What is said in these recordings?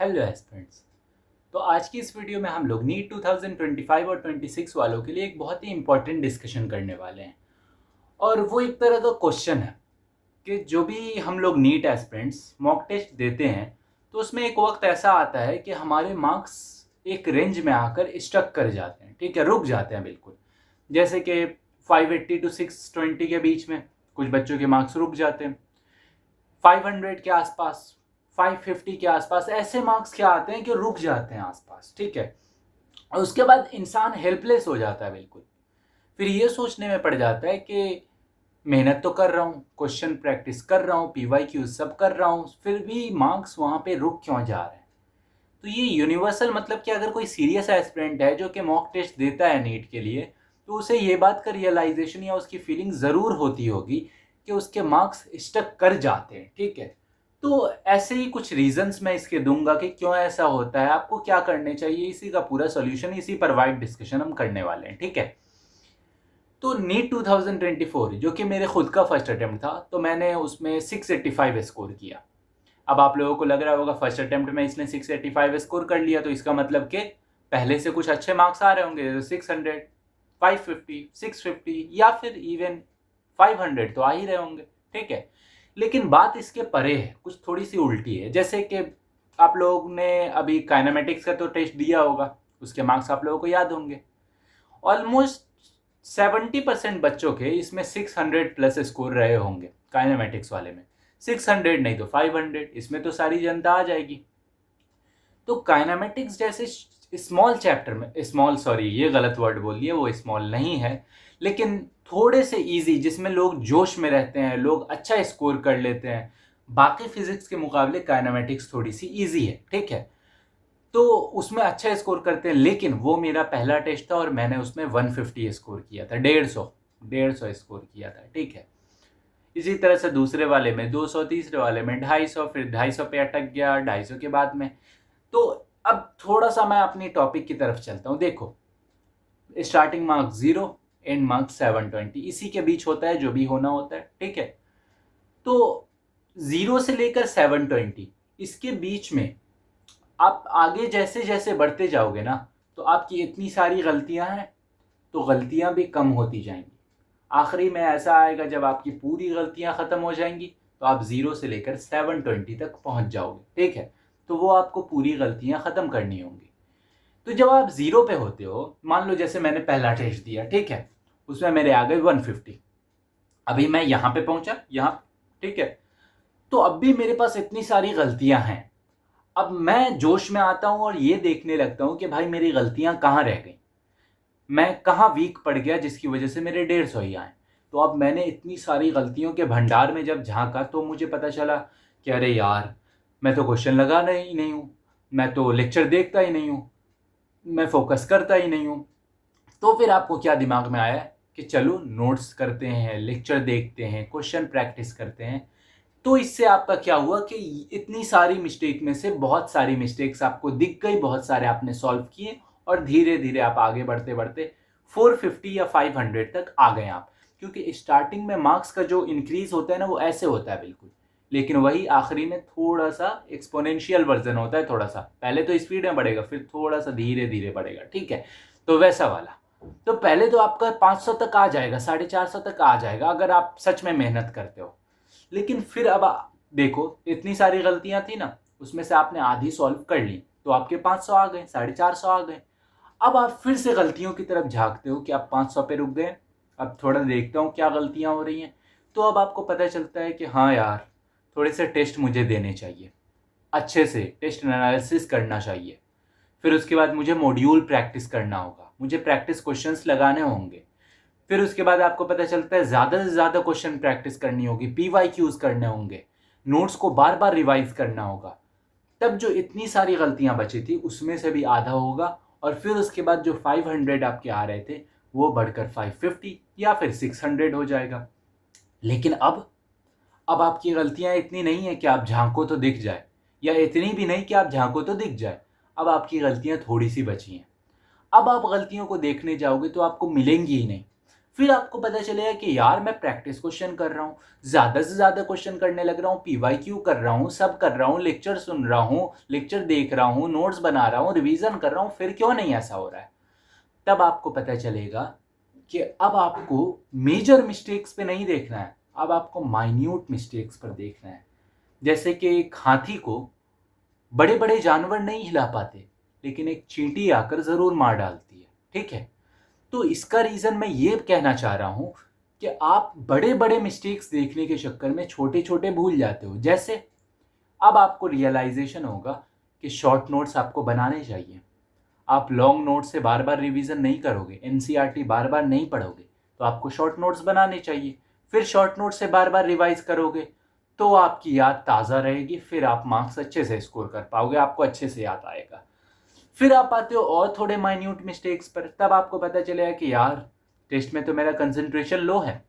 Hello aspirants. तो आज की इस वीडियो में हम लोग नीट 2025 और 26 वालों के लिए एक बहुत ही इंपॉर्टेंट डिस्कशन करने वाले हैं। और वो एक तरह का क्वेश्चन है कि जो भी हम लोग नीट एस्पिरेंट्स मॉक टेस्ट देते हैं तो उसमें एक वक्त ऐसा आता है कि हमारे मार्क्स एक रेंज में आकर स्टक कर जाते हैं, ठीक है, रुक जाते हैं बिल्कुल। जैसे कि 580 टू 620 के बीच में कुछ बच्चों के मार्क्स रुक जाते हैं, 500 के आसपास, 550 के आसपास ऐसे मार्क्स क्या आते हैं कि रुक जाते हैं आसपास, ठीक है। और उसके बाद इंसान हेल्पलेस हो जाता है बिल्कुल। फिर ये सोचने में पड़ जाता है कि मेहनत तो कर रहा हूँ, क्वेश्चन प्रैक्टिस कर रहा हूँ, PYQ सब कर रहा हूँ, फिर भी मार्क्स वहाँ पे रुक क्यों जा रहे हैं। तो ये यूनिवर्सल मतलब कि अगर कोई सीरियस एस्पिरेंट है जो कि मॉक टेस्ट देता है नीट के लिए, तो उसे ये बात का रियलाइजेशन या उसकी फीलिंग ज़रूर होती होगी कि उसके मार्क्स स्टक कर जाते हैं, ठीक है। तो ऐसे ही कुछ रीजंस मैं इसके दूंगा कि क्यों ऐसा होता है, आपको क्या करने चाहिए, इसी का पूरा सॉल्यूशन, इसी पर वाइड डिस्कशन हम करने वाले हैं, ठीक है। तो नीट 2024 जो कि मेरे खुद का फर्स्ट अटेम्प्ट था, तो मैंने उसमें 685 स्कोर किया। अब आप लोगों को लग रहा होगा फर्स्ट अटेम्प्ट में इसने 685 स्कोर कर लिया तो इसका मतलब कि पहले से कुछ अच्छे मार्क्स आ रहे होंगे, तो 600, 550, 650 या फिर इवन 500 तो आ ही रहे होंगे, ठीक है। लेकिन बात इसके परे है, कुछ थोड़ी सी उल्टी है। जैसे कि आप लोग ने अभी काइनेमेटिक्स का तो टेस्ट दिया होगा, उसके मार्क्स आप लोगों को याद होंगे। ऑलमोस्ट 70% बच्चों के इसमें 600 प्लस स्कोर रहे होंगे काइनेमेटिक्स वाले में। 600 नहीं तो 500, इसमें तो सारी जनता आ जाएगी। तो काइनेमेटिक्स जैसे स्मॉल चैप्टर में, स्मॉल सॉरी ये गलत वर्ड बोल दिया, वो स्मॉल नहीं है, लेकिन थोड़े से इजी, जिसमें लोग जोश में रहते हैं, लोग अच्छा स्कोर कर लेते हैं, बाकी फिजिक्स के मुकाबले काइनेमेटिक्स थोड़ी सी इजी है, ठीक है। तो उसमें अच्छा स्कोर करते हैं, लेकिन वो मेरा पहला टेस्ट था और मैंने उसमें 150 स्कोर किया था, 150 स्कोर किया था, ठीक है। इसी तरह से दूसरे वाले में 200, तीसरे वाले में 250, फिर 250 पे अटक गया, 250 के बाद में। तो अब थोड़ा सा मैं अपनी टॉपिक की तरफ चलता हूँ। देखो, स्टार्टिंग मार्क्स 0, एंड मार्क्स 720, इसी के बीच होता है जो भी होना होता है, ठीक है। तो 0 से लेकर 720 इसके बीच में आप आगे जैसे जैसे बढ़ते जाओगे ना, तो आपकी इतनी सारी गलतियां हैं, तो गलतियां भी कम होती जाएंगी। आखिरी में ऐसा आएगा जब आपकी पूरी गलतियां खत्म हो जाएंगी, तो आप 0 से लेकर 720 तक पहुंच जाओगे, ठीक है। तो वो आपको पूरी गलतियां खत्म करनी होंगी। तो जब आप 0 पे होते हो, मान लो जैसे मैंने पहला टेस्ट दिया, ठीक है, उसमें मेरे आ गए 150। अभी मैं यहां पे पहुंचा, यहां, ठीक है। तो अब भी मेरे पास इतनी सारी गलतियां हैं। अब मैं जोश में आता हूं और ये देखने लगता हूं कि भाई मेरी गलतियां कहाँ रह गई, मैं कहाँ वीक पड़ गया जिसकी वजह से मेरे 150 ही आए। तो अब मैंने इतनी सारी गलतियों के भंडार में जब झांका तो मुझे पता चला कि अरे यार, मैं तो क्वेश्चन लगाना ही नहीं हूँ, मैं तो लेक्चर देखता ही नहीं हूँ, मैं फोकस करता ही नहीं हूँ। तो फिर आपको क्या दिमाग में आया कि चलो नोट्स करते हैं, लेक्चर देखते हैं, क्वेश्चन प्रैक्टिस करते हैं। तो इससे आपका क्या हुआ कि इतनी सारी मिस्टेक में से बहुत सारी मिस्टेक्स आपको दिख गई, बहुत सारे आपने सॉल्व किए, और धीरे धीरे आप आगे बढ़ते बढ़ते 450 या 500 तक आ गए आप। क्योंकि स्टार्टिंग में मार्क्स का जो इंक्रीज होता है ना, वो ऐसे होता है बिल्कुल, लेकिन वही आखिरी में थोड़ा सा एक्सपोनेंशियल वर्जन होता है। थोड़ा सा पहले तो स्पीड में बढ़ेगा, फिर थोड़ा सा धीरे धीरे बढ़ेगा, ठीक है। तो वैसा वाला। तो पहले तो आपका 500 तक आ जाएगा, 450 तक आ जाएगा अगर आप सच में मेहनत करते हो। लेकिन फिर अब देखो, इतनी सारी गलतियां थी ना, उसमें से आपने आधी सॉल्व कर ली, तो आपके 500 आ गए, 450 आ गए। अब आप फिर से गलतियों की तरफ झांकते हो कि आप 500 पे रुक गए, अब थोड़ा देखता हूँ क्या गलतियां हो रही हैं। तो अब आपको पता चलता है कि हाँ यार, थोड़े से टेस्ट मुझे देने चाहिए, अच्छे से टेस्ट एनालिसिस करना चाहिए। फिर उसके बाद मुझे मॉड्यूल प्रैक्टिस करना होगा, मुझे प्रैक्टिस क्वेश्चंस लगाने होंगे। फिर उसके बाद आपको पता चलता है ज़्यादा से ज़्यादा क्वेश्चन प्रैक्टिस करनी होगी, PYQs करने होंगे, नोट्स को बार बार रिवाइज करना होगा। तब जो इतनी सारी गलतियां बची थी उसमें से भी आधा होगा, और फिर उसके बाद जो 500 आपके आ रहे थे वो बढ़कर 550 या फिर 600 हो जाएगा। लेकिन अब आपकी गलतियां इतनी नहीं है कि आप झांको तो दिख जाए, या इतनी भी नहीं कि आप झांको तो दिख जाए। अब आपकी गलतियां थोड़ी सी बची हैं। अब आप गलतियों को देखने जाओगे तो आपको मिलेंगी ही नहीं। फिर आपको पता चलेगा कि यार मैं प्रैक्टिस क्वेश्चन कर रहा हूँ, ज़्यादा से ज़्यादा क्वेश्चन करने लग रहा हूँ, पीवाईक्यू कर रहा हूँ, सब कर रहा हूँ, लेक्चर सुन रहा हूँ, लेक्चर देख रहा हूँ, नोट्स बना रहा हूँ, रिवीजन कर रहा हूँ, फिर क्यों नहीं ऐसा हो रहा है। तब आपको पता चलेगा कि अब आपको मेजर मिस्टेक्स पे नहीं देखना है, अब आपको माइन्यूट मिस्टेक्स पर देखना है। जैसे कि एक हाथी को बड़े बड़े जानवर नहीं हिला पाते, लेकिन एक चींटी आकर ज़रूर मार डालती है, ठीक है। तो इसका रीज़न मैं ये कहना चाह रहा हूँ कि आप बड़े बड़े मिस्टेक्स देखने के चक्कर में छोटे छोटे भूल जाते हो। जैसे अब आपको रियलाइजेशन होगा कि शॉर्ट नोट्स आपको बनाने चाहिए। आप लॉन्ग नोट से बार बार रिवीजन नहीं करोगे, एनसीईआरटी बार बार नहीं पढ़ोगे, तो आपको शॉर्ट नोट्स बनाने चाहिए। फिर शॉर्ट नोट से बार बार रिवाइज करोगे तो आपकी याद ताज़ा रहेगी, फिर आप मार्क्स अच्छे से स्कोर कर पाओगे, आपको अच्छे से याद आएगा। फिर आप आते हो और थोड़े माइन्यूट मिस्टेक्स पर, तब आपको पता चलेगा कि यार टेस्ट में तो मेरा कंसंट्रेशन लो है,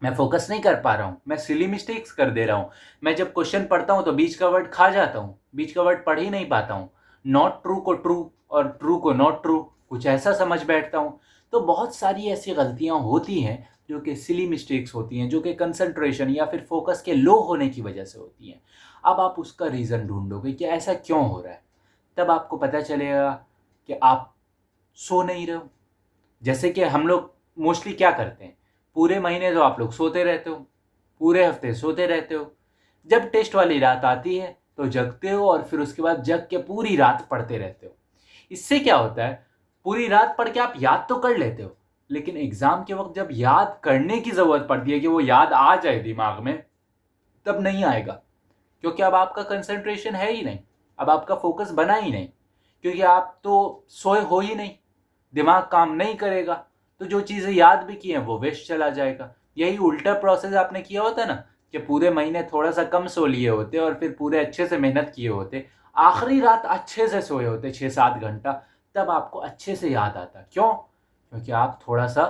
मैं फोकस नहीं कर पा रहा हूँ, मैं सिली मिस्टेक्स कर दे रहा हूँ, मैं जब क्वेश्चन पढ़ता हूँ तो बीच का वर्ड खा जाता हूँ, बीच का वर्ड पढ़ ही नहीं पाता हूँ, नॉट ट्रू को ट्रू और ट्रू को नॉट ट्रू कुछ ऐसा समझ बैठता हूँ। तो बहुत सारी ऐसी गलतियाँ होती हैं जो कि सिली मिस्टेक्स होती हैं, जो कि कंसंट्रेशन या फिर फोकस के लो होने की वजह से होती हैं। अब आप उसका रीज़न ढूंढोगे कि ऐसा क्यों हो रहा है, तब आपको पता चलेगा कि आप सो नहीं रहे हो। जैसे कि हम लोग मोस्टली क्या करते हैं, पूरे महीने तो आप लोग सोते रहते हो, पूरे हफ्ते सोते रहते हो, जब टेस्ट वाली रात आती है तो जगते हो और फिर उसके बाद जग के पूरी रात पढ़ते रहते हो। इससे क्या होता है, पूरी रात पढ़ के आप याद तो कर लेते हो, लेकिन एग्जाम के वक्त जब याद करने की जरूरत पड़ती है कि वो याद आ जाए दिमाग में, तब नहीं आएगा, क्योंकि अब आपका कंसंट्रेशन है ही नहीं, अब आपका फोकस बना ही नहीं, क्योंकि आप तो सोए हो ही नहीं, दिमाग काम नहीं करेगा, तो जो चीज़ें याद भी की हैं वो वेस्ट चला जाएगा। यही उल्टा प्रोसेस आपने किया होता ना, कि पूरे महीने थोड़ा सा कम सो लिए होते और फिर पूरे अच्छे से मेहनत किए होते, आखिरी रात अच्छे से सोए होते 6-7 घंटा, तब आपको अच्छे से याद आता। क्यों? क्योंकि आप थोड़ा सा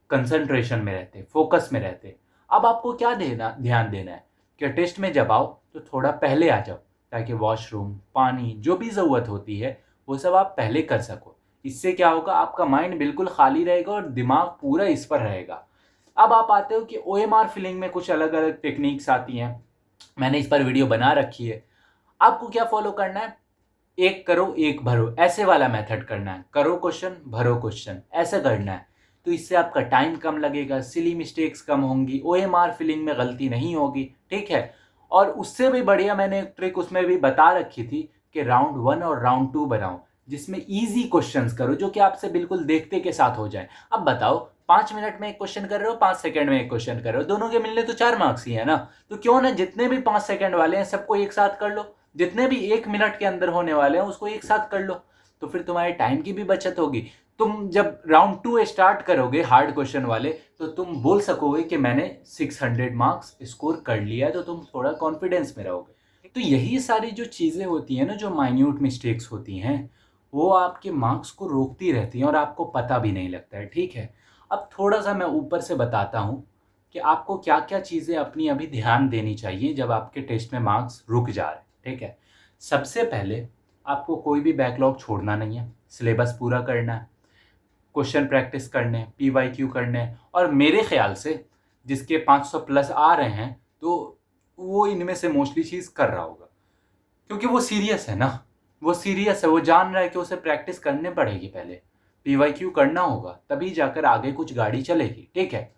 कंसंट्रेशन में रहते, फोकस में रहते। अब आपको क्या ध्यान देना है कि टेस्ट में जब आओ तो थोड़ा पहले आ जाओ, ताकि वॉशरूम, पानी, जो भी ज़रूरत होती है वो सब आप पहले कर सको। इससे क्या होगा, आपका माइंड बिल्कुल खाली रहेगा और दिमाग पूरा इस पर रहेगा। अब आप आते हो कि ओएमआर फिलिंग में कुछ अलग अलग टेक्निक्स आती हैं, मैंने इस पर वीडियो बना रखी है। आपको क्या फॉलो करना है, एक करो एक भरो, ऐसे वाला मेथड करना है, करो क्वेश्चन भरो क्वेश्चन, ऐसे करना है। तो इससे आपका टाइम कम लगेगा, सिली मिस्टेक्स कम होंगी, ओएमआर फिलिंग में गलती नहीं होगी, ठीक है। और उससे भी बढ़िया मैंने एक ट्रिक उसमें भी बता रखी थी कि राउंड 1 और राउंड 2 बनाओ, जिसमें इजी क्वेश्चंस करो जो कि आपसे बिल्कुल देखते के साथ हो जाए। अब बताओ, 5 मिनट में एक क्वेश्चन कर रहे हो, 5 सेकंड में एक क्वेश्चन कर रहे हो, दोनों के मिलने तो 4 मार्क्स ही है ना। तो क्यों ना जितने भी 5 सेकंड वाले हैं सबको एक साथ कर लो, जितने भी 1 मिनट के अंदर होने वाले हैं उसको एक साथ कर लो, तो फिर तुम्हारे टाइम की भी बचत होगी। तुम जब राउंड 2 स्टार्ट करोगे हार्ड क्वेश्चन वाले, तो तुम बोल सकोगे कि मैंने 600 मार्क्स स्कोर कर लिया है, तो तुम थोड़ा कॉन्फिडेंस में रहोगे। तो यही सारी जो चीज़ें होती हैं ना, जो माइन्यूट मिस्टेक्स होती हैं, वो आपके मार्क्स को रोकती रहती हैं और आपको पता भी नहीं लगता है, ठीक है। अब थोड़ा सा मैं ऊपर से बताता हूँ कि आपको क्या क्या चीज़ें अपनी अभी ध्यान देनी चाहिए जब आपके टेस्ट में मार्क्स रुक जा रहे हैं, ठीक है। सबसे पहले आपको कोई भी बैकलॉग छोड़ना नहीं है, सिलेबस पूरा करना है, क्वेश्चन प्रैक्टिस करने हैं, पीवाईक्यू करने हैं, और मेरे ख्याल से जिसके 500 प्लस आ रहे हैं तो वो इनमें से मोस्टली चीज़ कर रहा होगा, क्योंकि वो सीरियस है ना, वो सीरियस है, वो जान रहा है कि उसे प्रैक्टिस करने पड़ेगी, पहले पीवाईक्यू करना होगा, तभी जाकर आगे कुछ गाड़ी चलेगी, ठीक है।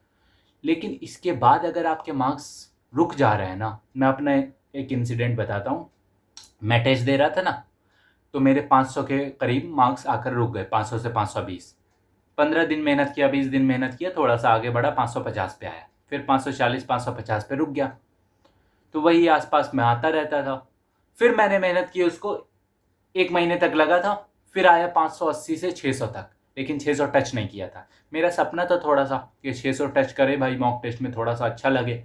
लेकिन इसके बाद अगर आपके मार्क्स रुक जा रहे हैं ना, मैं अपना एक इंसिडेंट बताता हूँ। मैं टेस्ट दे रहा था ना, तो मेरे 500 के करीब मार्क्स आकर रुक गए, 500 से 520। 15 दिन मेहनत किया, 20 दिन मेहनत किया, थोड़ा सा आगे बढ़ा, 550 पे आया, फिर 540 550 पे रुक गया। तो वही आसपास में आता रहता था। फिर मैंने मेहनत की, उसको 1 महीने तक लगा था, फिर आया 580 से 600 तक, लेकिन 600 टच नहीं किया था। मेरा सपना था थोड़ा सा कि 600 टच करे भाई, मॉक टेस्ट में थोड़ा सा अच्छा लगे,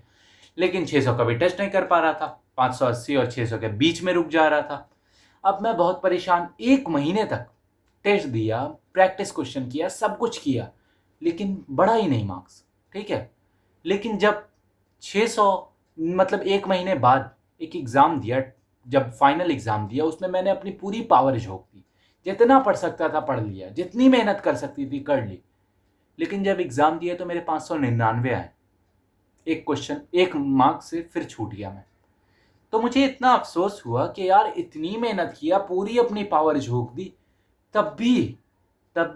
लेकिन 600 कभी टच नहीं कर पा रहा था, 580 और 600 के बीच में रुक जा रहा था। अब मैं बहुत परेशान, 1 महीने तक टेस्ट दिया, प्रैक्टिस क्वेश्चन किया, सब कुछ किया, लेकिन बढ़ा ही नहीं मार्क्स, ठीक है। लेकिन जब 600, मतलब 1 महीने बाद एक एग्ज़ाम दिया, जब फाइनल एग्ज़ाम दिया, उसमें मैंने अपनी पूरी पावर झोंक दी, जितना पढ़ सकता था पढ़ लिया, जितनी मेहनत कर सकती थी कर ली, लेकिन जब एग्ज़ाम दिया तो मेरे 599 आए, एक क्वेश्चन, एक मार्क से फिर छूट गया मैं। तो मुझे इतना अफ़सोस हुआ कि यार इतनी मेहनत किया, पूरी अपनी पावर झोंक दी, तब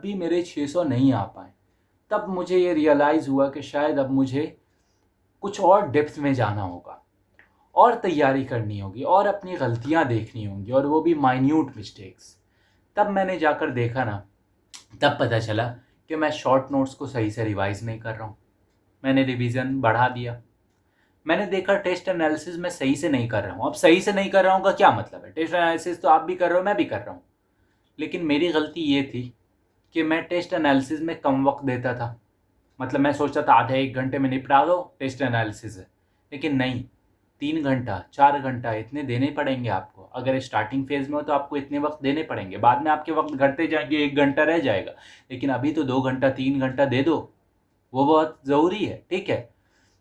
भी मेरे 600 नहीं आ पाए। तब मुझे ये रियलाइज़ हुआ कि शायद अब मुझे कुछ और डेप्थ में जाना होगा, और तैयारी करनी होगी, और अपनी गलतियाँ देखनी होंगी, और वो भी माइन्यूट मिस्टेक्स। तब मैंने जाकर देखा ना, तब पता चला कि मैं शॉर्ट नोट्स को सही से रिवाइज़ नहीं कर रहा हूँ। मैंने रिवीजन बढ़ा दिया। मैंने देखा टेस्ट एनालिसिस मैं सही से नहीं कर रहा हूँ। अब सही से नहीं कर रहा हूँ का क्या मतलब है? टेस्ट एनालिसिस तो आप भी कर रहे हो, मैं भी कर रहा हूँ। लेकिन मेरी गलती ये थी कि मैं टेस्ट एनालिसिस में कम वक्त देता था। मतलब मैं सोचता था आधे 1 घंटे में निपटा दो, टेस्ट एनालिसिस है। लेकिन नहीं, 3 घंटा 4 घंटा इतने देने पड़ेंगे आपको। अगर स्टार्टिंग फेज़ में हो तो आपको इतने वक्त देने पड़ेंगे। बाद में आपके वक्त घटते जाएंगे, 1 घंटा रह जाएगा। लेकिन अभी तो 2 घंटा 3 घंटा दे दो, वो बहुत ज़रूरी है। ठीक है।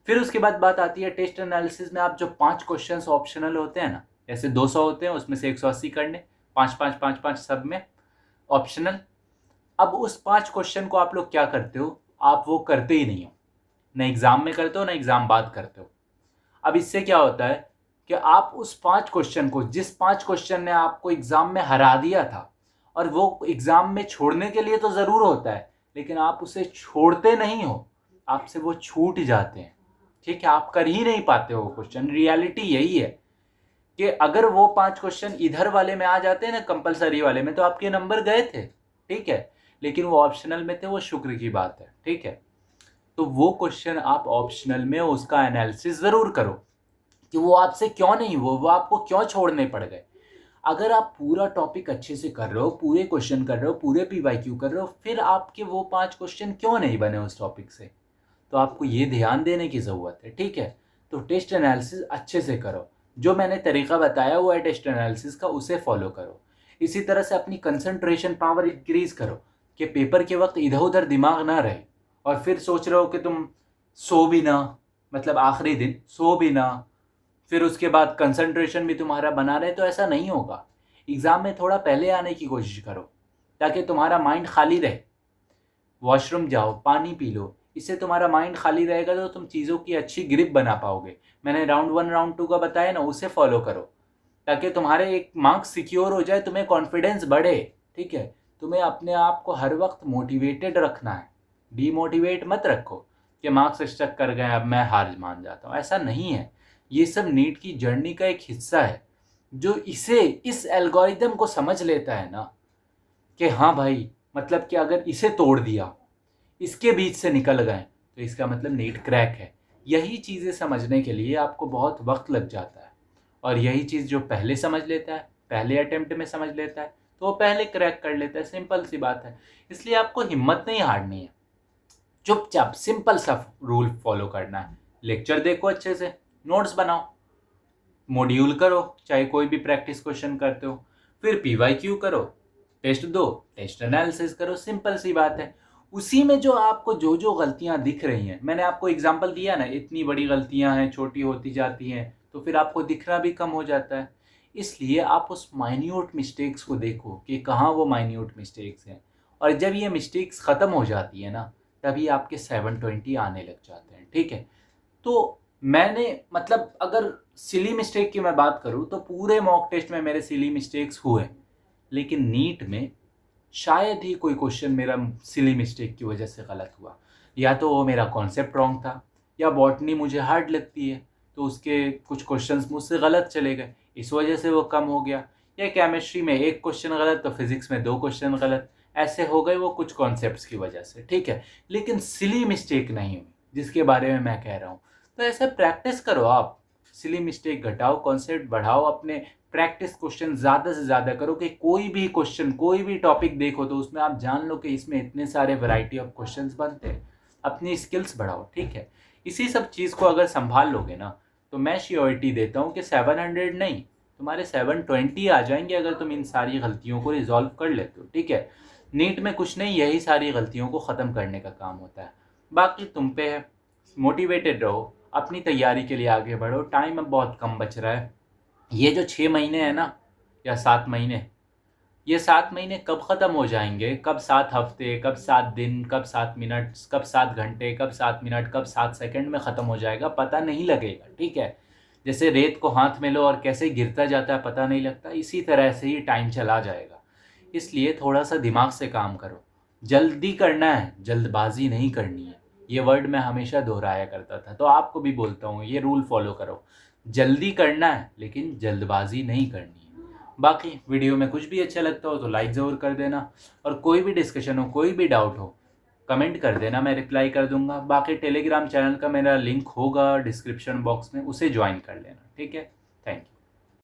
फिर उसके बाद बात आती है टेस्ट एनालिसिस में आप जो 5 क्वेश्चंस ऑप्शनल होते हैं ना, ऐसे 200 होते हैं, उसमें से 180 करने, 5 सब में ऑप्शनल। अब उस 5 क्वेश्चन को आप लोग क्या करते हो? आप वो करते ही नहीं हो। ना एग्ज़ाम में करते हो, ना एग्ज़ाम बाद करते हो। अब इससे क्या होता है कि आप उस 5 क्वेश्चन को, जिस 5 क्वेश्चन ने आपको एग्ज़ाम में हरा दिया था, और वो एग्ज़ाम में छोड़ने के लिए तो ज़रूर होता है, लेकिन आप उसे छोड़ते नहीं हो, आपसे वो छूट जाते हैं। ठीक है, आप कर ही नहीं पाते हो क्वेश्चन। रियलिटी यही है कि अगर वो 5 क्वेश्चन इधर वाले में आ जाते हैं ना, कंपलसरी वाले में, तो आपके नंबर गए थे। ठीक है, लेकिन वो ऑप्शनल में थे, वो शुक्र की बात है। ठीक है, तो वो क्वेश्चन आप ऑप्शनल में उसका एनालिसिस ज़रूर करो कि वो आपसे क्यों नहीं हुआ, वो आपको क्यों छोड़ने पड़ गए। अगर आप पूरा टॉपिक अच्छे से कर रहे हो, पूरे क्वेश्चन कर रहे हो, पूरे पीवाईक्यू कर रहे हो, फिर आपके वो 5 क्वेश्चन क्यों नहीं बने उस टॉपिक से, तो आपको ये ध्यान देने की ज़रूरत है। ठीक है, तो टेस्ट एनालिसिस अच्छे से करो। जो मैंने तरीका बताया हुआ है टेस्ट एनालिसिस का, उसे फॉलो करो। इसी तरह से अपनी कंसंट्रेशन पावर इंक्रीज़ करो कि पेपर के वक्त इधर उधर दिमाग ना रहे, और फिर सोच रहे हो कि तुम सो भी ना, मतलब आखिरी दिन सो भी ना, फिर उसके बाद कंसंट्रेशन भी तुम्हारा बना रहे, तो ऐसा नहीं होगा। एग्ज़ाम में थोड़ा पहले आने की कोशिश करो ताकि तुम्हारा माइंड खाली रहे। वॉशरूम जाओ, पानी पी लो, इससे तुम्हारा माइंड खाली रहेगा तो तुम चीज़ों की अच्छी ग्रिप बना पाओगे। मैंने राउंड 1 राउंड 2 का बताया ना, उसे फॉलो करो ताकि तुम्हारे एक मार्क्स सिक्योर हो जाए, तुम्हें कॉन्फिडेंस बढ़े। ठीक है, तुम्हें अपने आप को हर वक्त मोटिवेटेड रखना है। डीमोटिवेट मत रखो कि मार्क्स स्टक कर गए, अब मैं हार मान जाता हूँ। ऐसा नहीं है। ये सब नीट की जर्नी का एक हिस्सा है। जो इस एल्गोरिदम को समझ लेता है ना कि हाँ भाई, मतलब कि अगर इसे तोड़ दिया, इसके बीच से निकल गए, तो इसका मतलब नीट क्रैक है। यही चीज़ें समझने के लिए आपको बहुत वक्त लग जाता है, और यही चीज़ जो पहले समझ लेता है, पहले अटेम्प्ट में समझ लेता है, तो वो पहले क्रैक कर लेता है। सिंपल सी बात है। इसलिए आपको हिम्मत नहीं हारनी है। चुपचाप सिंपल सा रूल फॉलो करना है। लेक्चर देखो अच्छे से, नोट्स बनाओ, मॉड्यूल करो, चाहे कोई भी प्रैक्टिस क्वेश्चन करते हो, फिर पीवाईक्यू करो, टेस्ट दो, टेस्ट एनालिसिस करो। सिंपल सी बात है। उसी में जो आपको जो जो गलतियां दिख रही हैं, मैंने आपको एग्जांपल दिया ना, इतनी बड़ी गलतियां हैं, छोटी होती जाती हैं, तो फिर आपको दिखना भी कम हो जाता है। इसलिए आप उस माइन्यूट मिस्टेक्स को देखो कि कहाँ वो माइन्यूट मिस्टेक्स हैं, और जब ये मिस्टेक्स ख़त्म हो जाती है ना, तभी आपके 720 आने लग जाते हैं। ठीक है, तो मैंने, मतलब अगर सिली मिस्टेक की मैं बात करूँ तो पूरे मॉक टेस्ट में मेरे सिली मिस्टेक्स हुए, लेकिन नीट में शायद ही कोई क्वेश्चन मेरा सिली मिस्टेक की वजह से गलत हुआ। या तो वो मेरा कॉन्सेप्ट रॉन्ग था, या बॉटनी मुझे हार्ड लगती है तो उसके कुछ क्वेश्चंस मुझसे गलत चले गए, इस वजह से वो कम हो गया। या केमिस्ट्री में एक क्वेश्चन गलत तो फिजिक्स में 2 क्वेश्चन गलत, ऐसे हो गए वो कुछ कॉन्सेप्ट्स की वजह से। ठीक है, लेकिन सिली मिस्टेक नहीं हुई जिसके बारे में मैं कह रहा हूँ। तो ऐसे प्रैक्टिस करो आप, सिली मिस्टेक घटाओ, कॉन्सेप्ट बढ़ाओ, अपने प्रैक्टिस क्वेश्चन ज़्यादा से ज़्यादा करो कि कोई भी क्वेश्चन, कोई भी टॉपिक देखो तो उसमें आप जान लो कि इसमें इतने सारे वैरायटी ऑफ क्वेश्चंस बनते हैं। अपनी स्किल्स बढ़ाओ। ठीक है, इसी सब चीज़ को अगर संभाल लोगे ना, तो मैं श्योरिटी देता हूँ कि 700 नहीं, तुम्हारे 720 आ जाएंगे अगर तुम इन सारी गलतियों को रिजॉल्व कर लेते हो। ठीक है, नीट में कुछ नहीं, यही सारी गलतियों को ख़त्म करने का काम होता है। बाकी तुम पे है। मोटिवेटेड रहो, अपनी तैयारी के लिए आगे बढ़ो। टाइम अब बहुत कम बच रहा है। ये जो 6 महीने हैं ना, या 7 महीने, ये 7 महीने कब ख़त्म हो जाएंगे, कब 7 हफ्ते, कब 7 दिन, कब 7 मिनट, कब 7 घंटे, कब 7 मिनट, कब 7 सेकंड में ख़त्म हो जाएगा, पता नहीं लगेगा। ठीक है, जैसे रेत को हाथ में लो और कैसे गिरता जाता है पता नहीं लगता, इसी तरह से ही टाइम चला जाएगा। इसलिए थोड़ा सा दिमाग से काम करो। जल्दी करना है, जल्दबाजी नहीं करनी है। ये वर्ड मैं हमेशा दोहराया करता था, तो आपको भी बोलता हूँ ये रूल फॉलो करो। जल्दी करना है लेकिन जल्दबाजी नहीं करनी है। बाकी वीडियो में कुछ भी अच्छा लगता हो तो लाइक ज़रूर कर देना, और कोई भी डिस्कशन हो, कोई भी डाउट हो, कमेंट कर देना, मैं रिप्लाई कर दूंगा। बाकी टेलीग्राम चैनल का मेरा लिंक होगा डिस्क्रिप्शन बॉक्स में, उसे ज्वाइन कर लेना। ठीक है, थैंक यू।